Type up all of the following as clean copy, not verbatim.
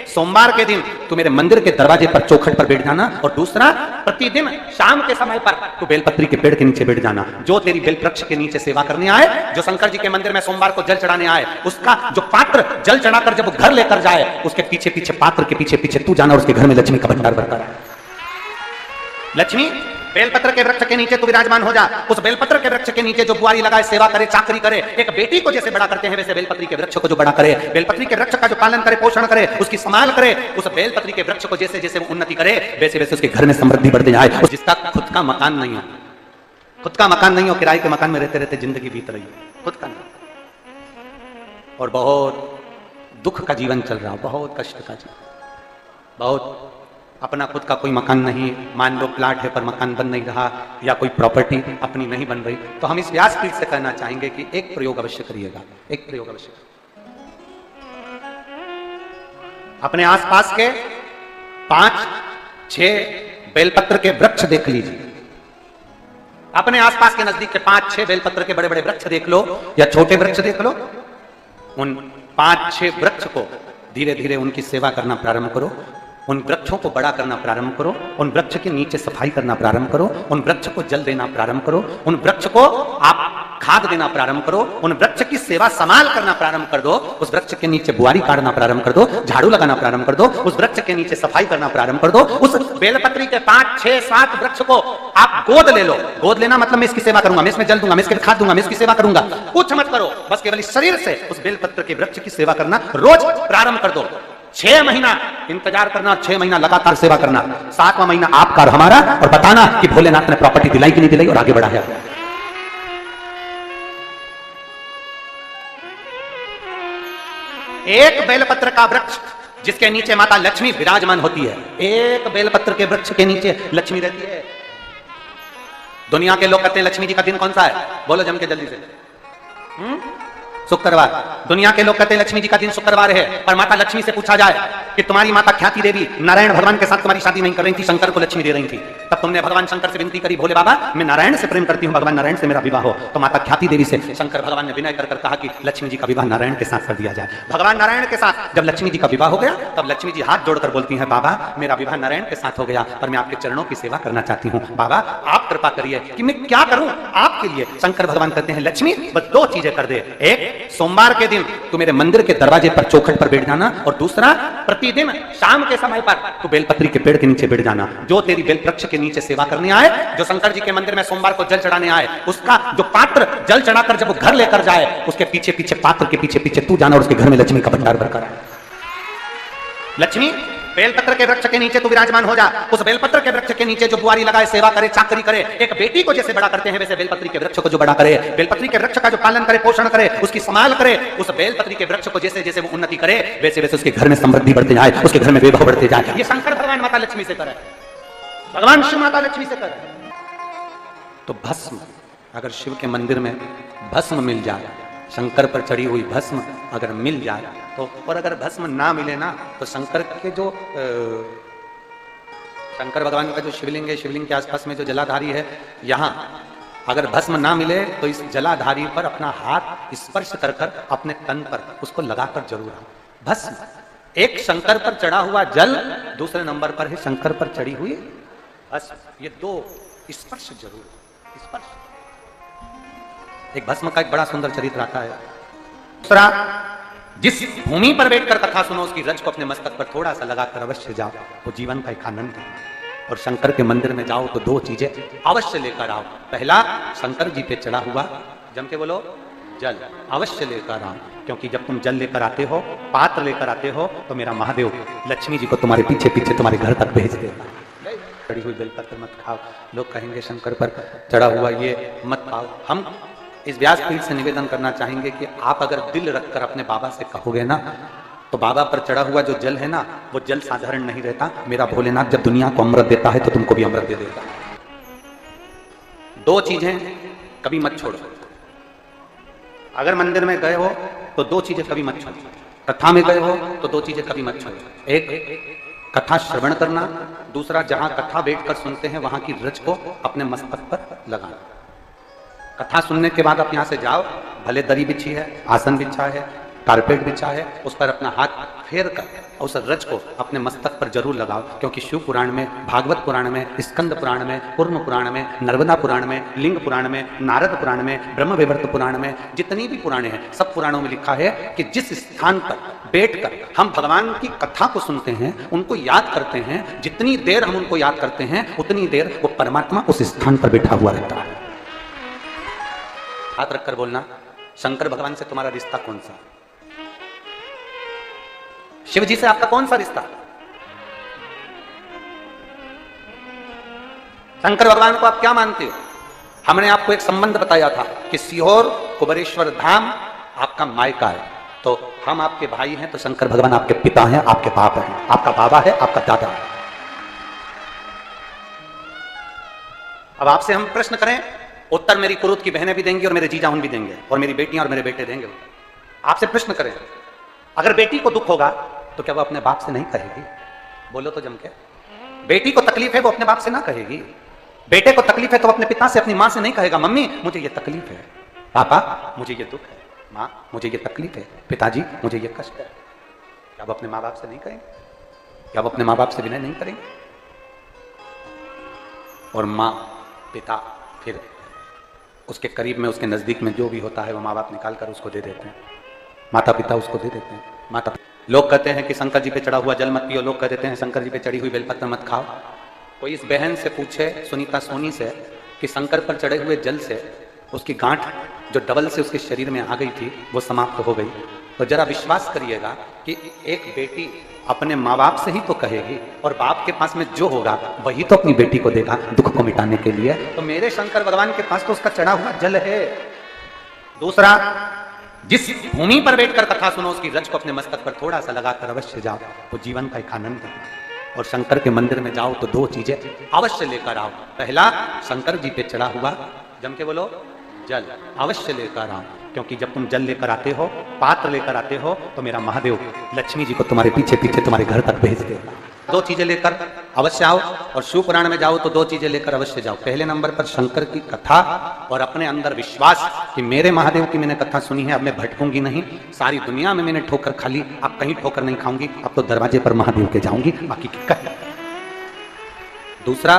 सोमवार के दिन तू मेरे मंदिर के दरवाजे पर चौखट पर बैठ जाना, और दूसरा प्रतिदिन शाम के समय पर तू बेलपत्री के पेड़ के नीचे बैठ जाना। जो तेरी बेल वृक्ष के नीचे सेवा करने आए, जो शंकर जी के मंदिर में सोमवार को जल चढ़ाने आए, उसका जो पात्र जल चढ़ाकर जब वो घर लेकर जाए, उसके पीछे पीछे पात्र के पीछे पीछे तू जाना, और उसके घर में लक्ष्मी का भंडार भरता है। लक्ष्मी बेलपत्र के वृक्ष के नीचे तू विराजमान हो जा। उस बेलपत्र के वृक्ष के नीचे जो बुआरी लगाए, सेवा करे, चाकरी करे, एक बेटी को जैसे बड़ा करते हैं वैसे बेलपत्री के वृक्ष को जो बड़ा करे, बेलपत्री के वृक्ष का जो पालन करे, पोषण करे, उसकी संभाल करे, उस बेलपत्री के वृक्ष को जैसे जैसे वो उन्नति करे वैसे वैसे उसके घर में समृद्धि बढ़ती जाए। और जिसका खुद का मकान नहीं हो, खुद का मकान नहीं हो, किराए के मकान में रहते रहते जिंदगी बीत रही है, खुद का नहीं, और बहुत दुख का जीवन चल रहा, बहुत कष्ट का जीवन, बहुत अपना खुद का कोई मकान नहीं, मान लो प्लाट है पर मकान बन नहीं रहा, या कोई प्रॉपर्टी अपनी नहीं बन रही, तो हम इस व्यासपीठ से कहना चाहेंगे कि एक प्रयोग अवश्य करिएगा, एक प्रयोग अवश्य। अपने आसपास के 5-6 बेलपत्र के वृक्ष देख लीजिए, अपने आसपास के नजदीक के 5-6 बेलपत्र के बड़े बड़े वृक्ष देख लो, या छोटे वृक्ष देख लो। उन 5-6 वृक्ष को धीरे धीरे उनकी सेवा करना प्रारंभ करो, उन वृक्षों को बड़ा करना प्रारंभ करो, उन वृक्ष के नीचे सफाई करना प्रारंभ करो, उन वृक्ष को जल देना प्रारंभ करो, उन वृक्ष को आप खाद देना प्रारंभ करो, उन वृक्ष की सेवा संभाल करना प्रारंभ कर दो, उस वृक्ष के नीचे बुआरी काटना प्रारंभ कर दो, झाड़ू लगाना प्रारंभ कर दो, उस वृक्ष के नीचे सफाई करना प्रारंभ कर दो। उस बेलपत्री के 5-6-7 वृक्ष को आप गोद ले लो। गोद लेना मतलब मैं इसकी सेवा करूंगा, मैं इसमें जल दूंगा, मैं इसके खाद दूंगा, मैं इसकी सेवा करूंगा, कुछ मत करो, बस केवल इस शरीर से उस बेलपत्र के वृक्ष की सेवा करना रोज प्रारंभ कर दो। 6 महीना इंतजार करना, 6 महीना लगातार सेवा करना, 7वां महीना आपका और हमारा, और बताना कि भोलेनाथ ने प्रॉपर्टी दिलाई कि नहीं दिलाई और आगे बढ़ाया। एक बेलपत्र का वृक्ष जिसके नीचे माता लक्ष्मी विराजमान होती है, एक बेलपत्र के वृक्ष के नीचे लक्ष्मी रहती है। दुनिया के लोग कहते हैं लक्ष्मी जी का दिन कौन सा है, बोलो जम के जल्दी से। शुक्रवार। दुनिया के लोग कहते हैं लक्ष्मी जी का दिन शुक्रवार है, पर माता लक्ष्मी से पूछा जाए कि तुम्हारी माता ख्याति देवी नारायण भगवान के साथ तुम्हारी शादी नहीं कर रही थी, शंकर को लक्ष्मी दे रही थी, तब तुमने भगवान शंकर से विनती करी, भोले बाबा मैं नारायण से प्रेम करती हूँ, भगवान नारायण से मेरा विवाह हो। तो माता ख्याति देवी से शंकर भगवान ने विनय कर कहा कि लक्ष्मी जी का विवाह नारायण के साथ कर दिया जाए। भगवान नारायण के साथ जब लक्ष्मी जी का विवाह हो गया, तब लक्ष्मी जी हाथ जोड़कर बोलती है, बाबा मेरा विवाह नारायण के साथ हो गया, पर मैं आपके चरणों की सेवा करना चाहती हूँ, बाबा आप कृपा करिए कि मैं क्या करूं आपके लिए। शंकर भगवान कहते हैं लक्ष्मी बस 2 चीजें कर दे, एक सोमवार के दिन तू मेरे मंदिर के दरवाजे पर चौखट पर बैठ जाना, और दूसरा प्रतिदिन शाम के समय पर तू बेलपत्री के पेड़ के नीचे बैठ जाना। जो तेरी बेल वृक्ष के नीचे सेवा करने आए, जो शंकर जी के मंदिर में सोमवार को जल चढ़ाने आए, उसका जो पात्र जल चढ़ाकर जब वो घर लेकर जाए, उसके पीछे पीछे पात्र के पीछे पीछे तू जाना, और उसके घर में लक्ष्मी का भंडार भरकर आए। लक्ष्मी बेलपत्र के वृक्ष के नीचे तू विराजमान हो जा। उस बेलपत्र के वृक्ष के नीचे जो बुआरी लगाए, सेवा करे, चाकरी करे, एक बेटी को जैसे बड़ा करते हैं वैसे बेलपत्री के वृक्ष को जो बड़ा करे, बेलपत्री के वृक्ष का जो पालन करे, पोषण करे, उसकी संभाल करे, उस बेलपत्री के वृक्ष को जैसे जैसे वो उन्नति करे वैसे वैसे उसके घर में समृद्धि बढ़ते जाए, उसके घर में वैभव बढ़ते जाए। ये शंकर भगवान माता लक्ष्मी से करे, भगवान शिव माता लक्ष्मी से करे। तो भस्म, अगर शिव के मंदिर में भस्म मिल जाए, शंकर पर चढ़ी हुई भस्म अगर मिल जाए तो, और अगर भस्म ना मिले ना, तो शंकर के जो शंकर भगवान का जो शिवलिंग है, शिवलिंग के आसपास में जो जलाधारी है, यहाँ अगर भस्म ना मिले तो इस जलाधारी पर अपना हाथ स्पर्श कर कर अपने तन पर उसको लगाकर जरूर आओ। भस्म, एक शंकर पर चढ़ा हुआ जल, दूसरे नंबर पर है शंकर पर चढ़ी हुई भस्म। ये 2 स्पर्श जरूर, स्पर्श। एक भस्म का एक बड़ा सुंदर चरित्र आता है। दूसरा, जिस भूमि पर बैठकर कथा सुनो उसकी रज को अपने मस्तक पर थोड़ा सा लगाकर अवश्य जाओ, वो जीवन का एक आनंद है। और शंकर के मंदिर में जाओ तो 2 चीजें अवश्य लेकर आओ। पहला, शंकर जी पे चढ़ा हुआ, जम के बोलो, जल अवश्य लेकर आओ, क्योंकि जब तुम जल लेकर आते हो, पात्र लेकर आते हो, तो मेरा महादेव लक्ष्मी जी को तुम्हारे पीछे पीछे तुम्हारे घर तक भेज देगा। चढ़ी हुई बेलपत्र मत खाओ, लोग कहेंगे शंकर पर चढ़ा हुआ ये मत खाओ। हम इस व्यासपीठ से निवेदन करना चाहेंगे कि आप अगर दिल रखकर अपने बाबा से कहोगे ना, तो बाबा पर चढ़ा हुआ जो जल है ना, वो जल साधारण नहीं रहता। मेरा भोलेनाथ जब दुनिया को अमृत देता है तो तुमको भी अमृत दे देगा। 2 चीजें कभी मत छोड़ो। अगर मंदिर में गए हो तो 2 चीजें कभी मत छोड़ो। कथा में गए हो तो 2 चीजें कभी मत छोड़ो। एक, कथा श्रवण करना, दूसरा जहां कथा बैठकर सुनते हैं वहां की रज को अपने मस्तक पर लगाना। कथा सुनने के बाद आप यहां से जाओ, भले दरी बिछी है, आसन बिछा है, कारपेट बिछा है, उस पर अपना हाथ फेर कर उस रज को अपने मस्तक पर जरूर लगाओ, क्योंकि शिव पुराण में, भागवत पुराण में, स्कंद पुराण में, कूर्म पुराण में, नर्मदा पुराण में, लिंग पुराण में, नारद पुराण में, ब्रह्म वैवर्त पुराण में, जितनी भी पुराणे हैं सब पुराणों में लिखा है कि जिस स्थान पर बैठकर हम भगवान की कथा को सुनते हैं, उनको याद करते हैं, जितनी देर हम उनको याद करते हैं उतनी देर वो परमात्मा उस स्थान पर बैठा हुआ रहता है। हाथ रखकर बोलना, शंकर भगवान से तुम्हारा रिश्ता कौन सा? शिव जी से आपका कौन सा रिश्ता? शंकर भगवान को आप क्या मानते हो? हमने आपको एक संबंध बताया था कि सीहोर कुबेरेश्वर धाम आपका मायका है, तो हम आपके भाई हैं, तो शंकर भगवान आपके पिता हैं, आपके बाप हैं, आपका बाबा है, आपका दादा है। अब आपसे हम प्रश्न करें, उत्तर मेरी कुरुत की बहनें भी देंगी और मेरे जीजा उन भी देंगे और मेरी बेटियां और मेरे बेटे देंगे। आपसे प्रश्न करें, अगर बेटी को दुख होगा तो क्या वो अपने बाप से नहीं कहेगी? बोलो तो जम के। बेटी को तकलीफ है वो अपने बाप से ना कहेगी, बेटे को तकलीफ है तो अपने पिता से, अपनी मां से नहीं कहेगा मम्मी मुझे ये तकलीफ है, पापा मुझे ये दुख है, मां मुझे ये तकलीफ है, पिताजी मुझे ये कष्ट है। क्या वो अपने माँ बाप से नहीं कहेंगे? क्या वो अपने माँ बाप से विनय नहीं करेंगे? और माँ पिता फिर उसके करीब में, उसके नजदीक में जो भी होता है वो माँ बाप निकाल कर उसको दे देते हैं, माता पिता उसको दे देते हैं। माता लोग कहते हैं कि शंकर जी पे चढ़ा हुआ जल मत पियो, लोग कह देते हैं शंकर जी पे चढ़ी हुई बेलपत्र मत खाओ। कोई इस बहन से पूछे, सुनीता सोनी से, कि शंकर पर चढ़े हुए जल से उसकी गांठ जो डबल से उसके शरीर में आ गई थी वो समाप्त हो गई, तो जरा विश्वास करिएगा कि एक बेटी अपने माँ बाप से ही तो कहेगी, और बाप के पास में जो होगा वही तो अपनी बेटी को देगा दुख को मिटाने के लिए। तो मेरे शंकर भगवान के पास तो उसका चढ़ा हुआ जल है। दूसरा, जिस भूमि पर बैठकर कथा सुनो उसकी रज को अपने मस्तक पर थोड़ा सा लगाकर अवश्य जाओ, तो जीवन का एक आनंद है। और शंकर के मंदिर में जाओ तो दो चीजें अवश्य लेकर आओ। पहला, शंकर जी पे चढ़ा हुआ, जम के बोलो, जल अवश्य लेकर आओ, क्योंकि जब तुम जल लेकर आते हो, पात्र लेकर आते हो, तो मेरा महादेव लक्ष्मी जी को तुम्हारे पीछे पीछे तुम्हारे घर तक भेज देगा। दो चीजें लेकर अवश्य आओ। और शिव पुराण में जाओ तो दो चीजें लेकर अवश्य जाओ। पहले नंबर पर शंकर की कथा और अपने अंदर विश्वास कि मेरे महादेव की मैंने कथा सुनी है, अब मैं भटकूंगी नहीं, सारी दुनिया में मैंने ठोकर खा ली, अब कहीं ठोकर नहीं खाऊंगी, अब तो दरवाजे पर महादेव के जाऊंगी, बाकी की कहीं। दूसरा,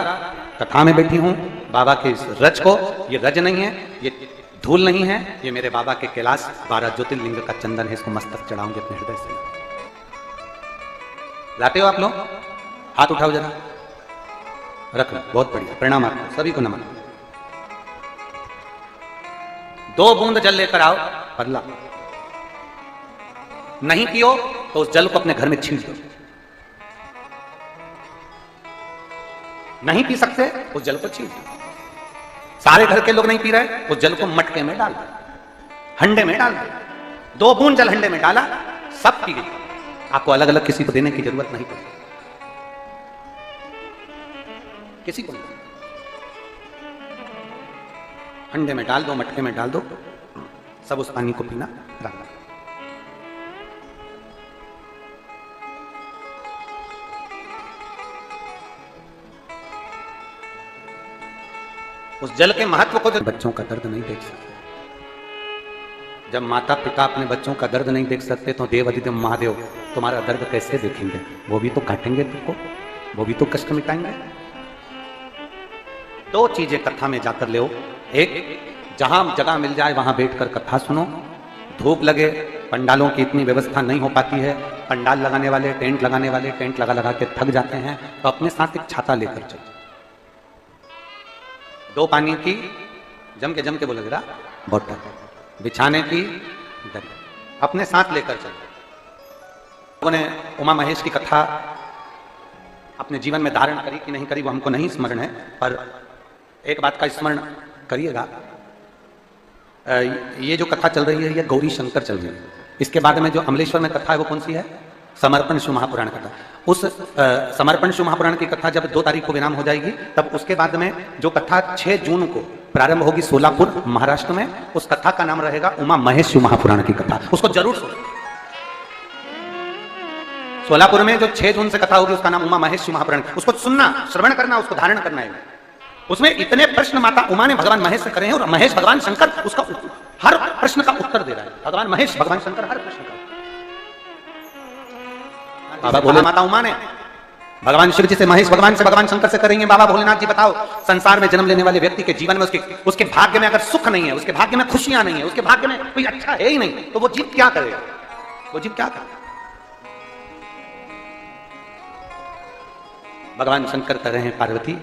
कथा में बैठी हूं बाबा के इस रज को, ये रज नहीं है, ये धूल नहीं है, ये मेरे बाबा के कैलाश 12 ज्योतिर्लिंग का चंदन है, इसको मस्तक चढ़ाऊंगे अपने हृदय से। लाते हो आप लोग? हाथ उठाओ जरा, रख लो, बहुत बढ़िया, प्रणाम आपको सभी को, नमन। 2 बूंद जल लेकर आओ, बदला नहीं पियो तो उस जल को अपने घर में छीन दो। नहीं पी सकते उस जल को छीन दो। सारे घर के लोग नहीं पी रहे, उस जल को मटके में डाल दो, हंडे में डाल दो। 2 बूंद जल हंडे में डाला, सब पी गई। आपको अलग अलग किसी को देने की जरूरत नहीं पड़ती, किसी को नहीं। हंडे में डाल दो, मटके में डाल दो, सब उस पानी को पीना डालना। उस जल के महत्व को जो बच्चों का दर्द नहीं देख सकते, जब माता पिता अपने बच्चों का दर्द नहीं देख सकते तो देव अधिदेव महादेव तुम्हारा दर्द कैसे देखेंगे? वो भी तो काटेंगे तुमको, वो भी तो कष्ट मिटाएंगे। 2 चीजें कथा में जाकर ले। एक, जहां जगह मिल जाए वहां बैठकर कथा सुनो। धूप लगे, पंडालों की इतनी व्यवस्था नहीं हो पाती है, पंडाल लगाने वाले, टेंट लगाने वाले टेंट लगा लगा के थक जाते हैं, तो अपने साथ एक छाता लेकर चलो। 2 पानी की, जम के बोलो जरा, बोतल, बिछाने की दरी अपने साथ लेकर चलो। लोगों ने उमा महेश की कथा अपने जीवन में धारण करी कि नहीं करी वो हमको नहीं स्मरण है, पर एक बात का स्मरण करिएगा, ये जो कथा चल रही है ये गौरी शंकर चल रही है। इसके बाद में जो अमलेश्वर में कथा है वो कौन सी है? समर्पण शिव महापुराण कथा। उस समर्पण शिव महापुराण की कथा जब 2 तारीख को विराम हो जाएगी, तब उसके बाद में जो कथा 6 जून को प्रारंभ होगी सोलापुर महाराष्ट्र में, उस कथा का नाम रहेगा उमा महेश शिव महापुराण की कथा। उसको जरूर सुनो। सोलापुर में जो 6 जून से कथा होगी उसका नाम उमा महेश शिव महापुराण, उसको सुनना, श्रवण करना, उसको धारण करना है। उसमें इतने प्रश्न माता उमा ने भगवान महेश से करे हैं और महेश भगवान शंकर उसका हर प्रश्न का उत्तर दे रहा है। भगवान महेश भगवान शंकर हर प्रश्न का बाबा भोले माता उमा ने, भगवान शिव जी से महेश भगवान से, भगवान शंकर से करेंगे बाबा भोलेनाथ जी बताओ संसार में जन्म लेने वाले व्यक्ति के जीवन में उसके भाग्य में अगर सुख नहीं है, उसके भाग्य में खुशियां नहीं है, उसके भाग्य में कोई अच्छा है ही नहीं, तो वो जीव क्या करेगा? वो जीव क्या करेगा? भगवान शंकर कर रहे हैं पार्वती,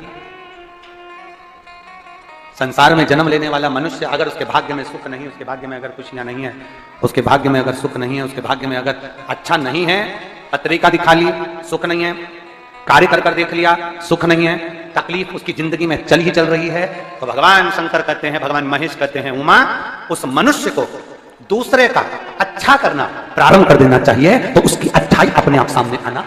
संसार में जन्म लेने वाला मनुष्य अगर उसके भाग्य में सुख नहीं, उसके भाग्य में अगर खुशियां नहीं है, उसके भाग्य में अगर सुख नहीं है, उसके भाग्य में अगर अच्छा नहीं है, पत्रिका दिखा ली सुख नहीं है, कार्य कर कर देख लिया सुख नहीं है, तकलीफ उसकी जिंदगी में चल ही चल रही है, तो भगवान शंकर कहते हैं, भगवान महेश कहते हैं, उमा उस मनुष्य को दूसरे का अच्छा करना प्रारंभ कर देना चाहिए, तो उसकी अच्छाई अपने आप सामने आना